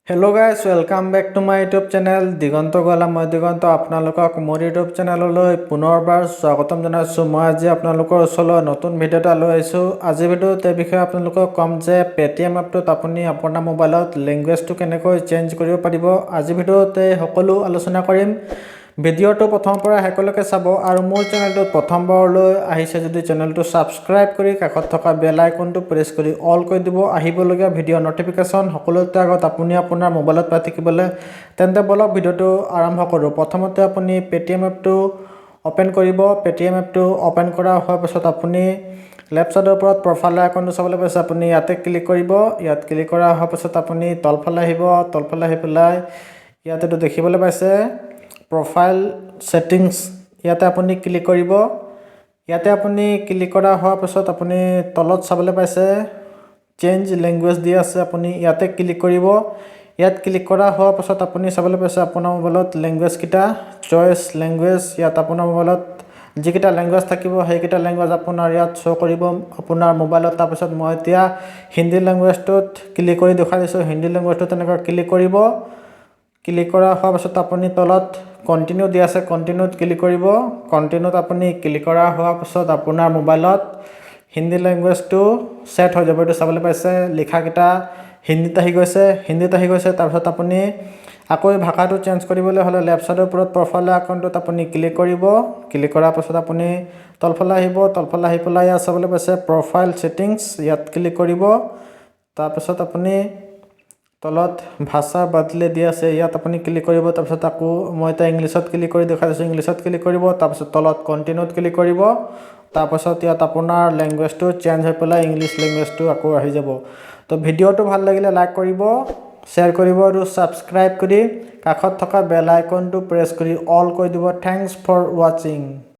Hello guys, welcome back to my YouTube channel Digonto Gola মই দিগন্ত আপোনালোকক মোৰ YouTube চেনেললৈ পুনৰবাৰ স্বাগতম জনাইছো। মই আজি আপোনালোকৰ ওচৰলৈ নতুন ভিডিও এটা লৈ আহিছো। আজি ভিডিওত এই বিষয়ে আপোনালোকক কম যে Paytm এপটোত আপুনি আপোনাৰ মোবাইলত ল্যাঙ্গুৱেজটো কেনেকৈ চেঞ্জ কৰিব পাৰিব। আজি ভিডিওত সকলো আলোচনা কৰিম। ভিডিওটো প্ৰথমৰ পৰা শেষলৈকে চাব আৰু মোৰ চেনেলটো প্ৰথমবাৰলৈ আহিছে যদি চেনেলটো সাবস্ক্ৰাইব কৰি কাষত থকা বেল আইকনটো প্ৰেছ কৰি অল কৰি দিব। আহিবলগীয়া ভিডিও নটিফিকেশন সকলোতে আগত আপুনি আপোনাৰ মোবাইলত পাই থাকিবলৈ। তেন্তে বলক ভিডিওটো আৰম্ভ কৰো। প্ৰথমতে আপুনি Paytm এপটো ওপেন কৰিব। Paytm এপটো ওপেন কৰা হোৱাৰ পিছত আপুনি লেফট সাইডৰ ওপৰত প্ৰফাইল আইকনটো চাবলৈ পাইছে। আপুনি ইয়াতে ক্লিক কৰিব। ইয়াত ক্লিক কৰা হোৱাৰ পিছত আপুনি তলফালে আহিব। তলফালে আহি পেলাই ইয়াতে দেখিবলৈ পাইছে Profile settings ইয়াতে আপুনি ক্লিক কৰিব। ইয়াতে আপুনি ক্লিক কৰা হোৱাৰ পিছত আপুনি তলত চাবলৈ পাইছে চেঞ্জ ল্যাঙ্গুৱেজ দি আছে। আপুনি ইয়াতে ক্লিক কৰিব। ইয়াত ক্লিক কৰা হোৱাৰ পিছত আপুনি চাবলৈ পাইছে আপোনাৰ মোবাইলত ল্যাঙ্গুৱেজ কিটা চয়েস ল্যাঙ্গুৱেজ। ইয়াত আপোনাৰ মোবাইলত যিকেইটা ল্যাঙ্গুৱেজ থাকিব সেইকেইটা ল্যাঙ্গুৱেজ আপোনাৰ ইয়াত শো কৰিব আপোনাৰ মোবাইলত। তাৰ পিছত মই এতিয়া হিন্দী ল্যাঙ্গুৱেজটোত ক্লিক কৰি দেখাই দিছো। হিন্দী ল্যাঙ্গুৱেজটো তেনেকৈ ক্লিক কৰিব। ক্লিক কৰা হোৱাৰ পিছত আপুনি তলত কন্টিনিউ দি আছে কন্টিনিউত ক্লিক কৰিব। কন্টিনিউত আপুনি ক্লিক কৰা হোৱাৰ পিছত আপোনাৰ মোবাইলত হিন্দী ল্যাঙ্গুৱেজটো সেট হৈ যাব। এটা চাবলৈ পাইছে লিখাকেইটা হিন্দীত আহি গৈছে। তাৰ পিছত আপুনি আকৌ ভাষাটো চেঞ্জ কৰিবলৈ হলে লেফট সাইডৰ ওপৰত প্ৰফাইল আইকনটোত আপুনি ক্লিক কৰিব। ক্লিক কৰাৰ পিছত আপুনি তলফালে আহিব। তলফালে আহি পেলাই ইয়াত চাবলৈ পাইছে প্ৰফাইল সেটিংস ইয়াত ক্লিক কৰিব। তাৰ পিছত আপুনি তলত ভাষা বদলে দি আছে ইয়াত আপুনি ক্লিক কৰিব। তাৰ পিছত আকৌ মই এটা ইংলিশত ক্লিক কৰি দেখাই দিছো ইংলিশত ক্লিক কৰিব। তাৰ পিছত তলত কন্টিনিউত ক্লিক কৰিব। তাৰ পিছত ইয়াত আপোনাৰ ল্যাঙ্গুৱেজটো চেঞ্জ হৈ পেলাই ইংলিশ ল্যাঙ্গুৱেজটো আকৌ আহি যাব। তো ভিডিওটো ভাল লাগিলে লাইক কৰিব, শেয়াৰ কৰিব আৰু সাবস্ক্ৰাইব কৰি কাষত থকা বেল আইকনটো প্ৰেছ কৰি অল কৰি দিব। Thanks for watching.